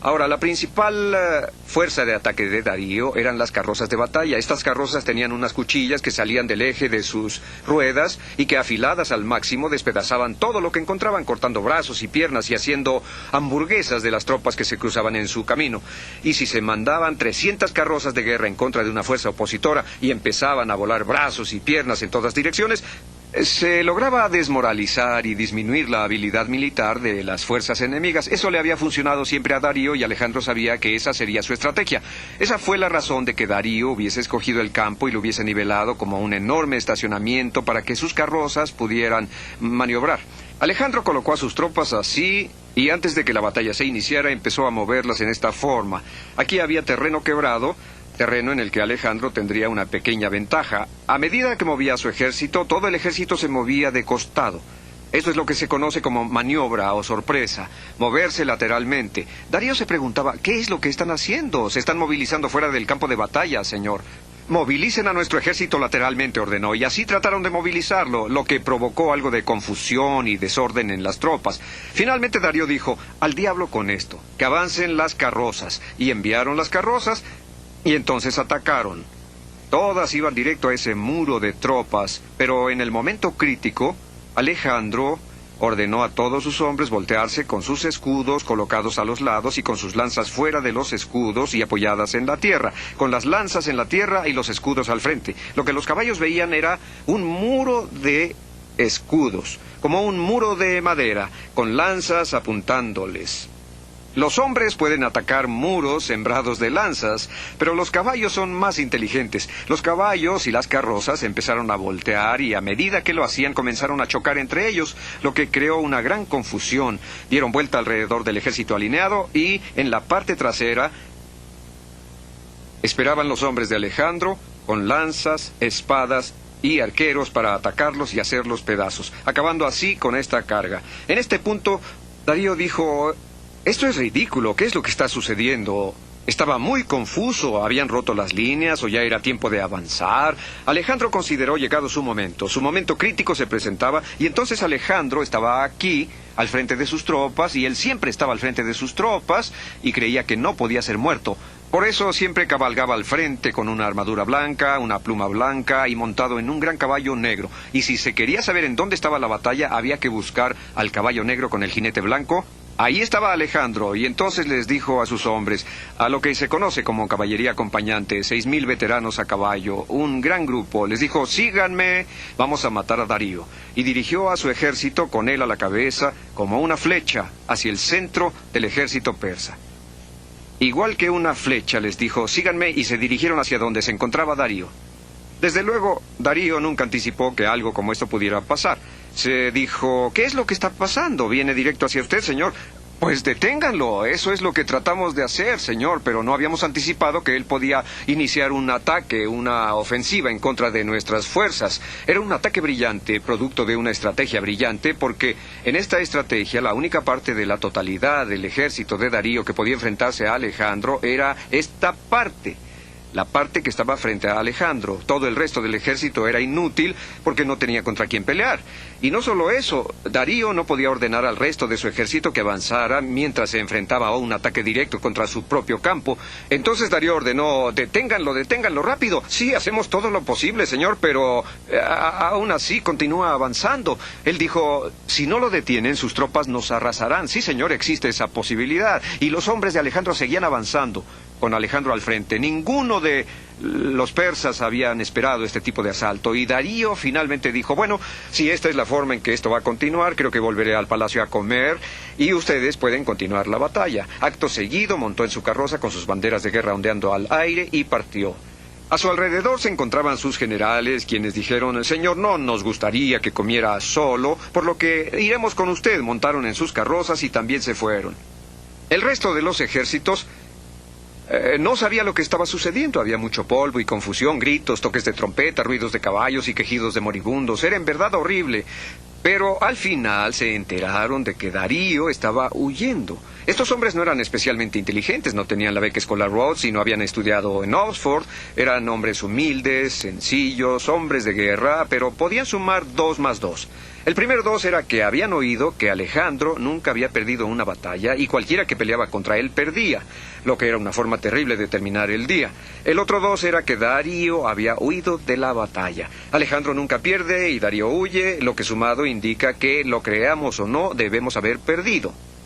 Ahora, la principal fuerza de ataque de Darío eran las carrozas de batalla. Estas carrozas tenían unas cuchillas que salían del eje de sus ruedas y que, afiladas al máximo, despedazaban todo lo que encontraban, cortando brazos y piernas y haciendo hamburguesas de las tropas que se cruzaban en su camino. Y si se mandaban 300 carrozas de guerra en contra de una fuerza opositora y empezaban a volar brazos y piernas en todas direcciones, se lograba desmoralizar y disminuir la habilidad militar de las fuerzas enemigas. Eso le había funcionado siempre a Darío y Alejandro sabía que esa sería su estrategia. Esa fue la razón de que Darío hubiese escogido el campo y lo hubiese nivelado como un enorme estacionamiento para que sus carrozas pudieran maniobrar. Alejandro colocó a sus tropas así y antes de que la batalla se iniciara empezó a moverlas en esta forma. Aquí había terreno quebrado, terreno en el que Alejandro tendría una pequeña ventaja. A medida que movía su ejército, todo el ejército se movía de costado. Esto es lo que se conoce como maniobra o sorpresa, moverse lateralmente. Darío se preguntaba, ¿qué es lo que están haciendo? Se están movilizando fuera del campo de batalla, señor. Movilicen a nuestro ejército lateralmente, ordenó, y así trataron de movilizarlo, lo que provocó algo de confusión y desorden en las tropas. Finalmente Darío dijo, al diablo con esto, que avancen las carrozas, y enviaron las carrozas. Y entonces atacaron. Todas iban directo a ese muro de tropas, pero en el momento crítico, Alejandro ordenó a todos sus hombres voltearse con sus escudos colocados a los lados y con sus lanzas fuera de los escudos y apoyadas en la tierra, con las lanzas en la tierra y los escudos al frente. Lo que los caballos veían era un muro de escudos, como un muro de madera, con lanzas apuntándoles. Los hombres pueden atacar muros sembrados de lanzas, pero los caballos son más inteligentes. Los caballos y las carrozas empezaron a voltear y a medida que lo hacían comenzaron a chocar entre ellos, lo que creó una gran confusión. Dieron vuelta alrededor del ejército alineado y en la parte trasera esperaban los hombres de Alejandro con lanzas, espadas y arqueros para atacarlos y hacerlos pedazos, acabando así con esta carga. En este punto, Darío dijo, esto es ridículo, ¿qué es lo que está sucediendo? Estaba muy confuso, habían roto las líneas o ya era tiempo de avanzar. Alejandro consideró llegado su momento crítico se presentaba y entonces Alejandro estaba aquí, al frente de sus tropas, y él siempre estaba al frente de sus tropas y creía que no podía ser muerto. Por eso siempre cabalgaba al frente con una armadura blanca, una pluma blanca y montado en un gran caballo negro. Y si se quería saber en dónde estaba la batalla, había que buscar al caballo negro con el jinete blanco. Ahí estaba Alejandro, y entonces les dijo a sus hombres, a lo que se conoce como caballería acompañante, 6,000 veteranos a caballo, un gran grupo, les dijo, síganme, vamos a matar a Darío. Y dirigió a su ejército con él a la cabeza, como una flecha, hacia el centro del ejército persa. Igual que una flecha, les dijo, síganme, y se dirigieron hacia donde se encontraba Darío. Desde luego, Darío nunca anticipó que algo como esto pudiera pasar. Se dijo, ¿qué es lo que está pasando? ¿Viene directo hacia usted, señor? Pues deténganlo, eso es lo que tratamos de hacer, señor, pero no habíamos anticipado que él podía iniciar un ataque, una ofensiva en contra de nuestras fuerzas. Era un ataque brillante, producto de una estrategia brillante, porque en esta estrategia la única parte de la totalidad del ejército de Darío que podía enfrentarse a Alejandro era esta parte. La parte que estaba frente a Alejandro. Todo el resto del ejército era inútil porque no tenía contra quién pelear. Y no solo eso, Darío no podía ordenar al resto de su ejército que avanzara mientras se enfrentaba a un ataque directo contra su propio campo. Entonces Darío ordenó, deténganlo rápido. Sí, hacemos todo lo posible, señor, pero aún así continúa avanzando. Él dijo, si no lo detienen, sus tropas nos arrasarán. Sí, señor, existe esa posibilidad. Y los hombres de Alejandro seguían avanzando, con Alejandro al frente. Ninguno de los persas habían esperado este tipo de asalto y Darío finalmente dijo, bueno, si esta es la forma en que esto va a continuar, creo que volveré al palacio a comer y ustedes pueden continuar la batalla. Acto seguido montó en su carroza con sus banderas de guerra ondeando al aire y partió. A su alrededor se encontraban sus generales, quienes dijeron, señor, no nos gustaría que comiera solo, por lo que iremos con usted. Montaron en sus carrozas y también se fueron. El resto de los ejércitos no sabía lo que estaba sucediendo. Había mucho polvo y confusión, gritos, toques de trompeta, ruidos de caballos y quejidos de moribundos. Era en verdad horrible. Pero al final se enteraron de que Darío estaba huyendo. Estos hombres no eran especialmente inteligentes, no tenían la beca escolar Rhodes y no habían estudiado en Oxford. Eran hombres humildes, sencillos, hombres de guerra, pero podían sumar 2 más 2. El primer 2 era que habían oído que Alejandro nunca había perdido una batalla y cualquiera que peleaba contra él perdía, lo que era una forma terrible de terminar el día. El otro 2 era que Darío había huido de la batalla. Alejandro nunca pierde y Darío huye, lo que sumado indica que, lo creamos o no, debemos haber perdido.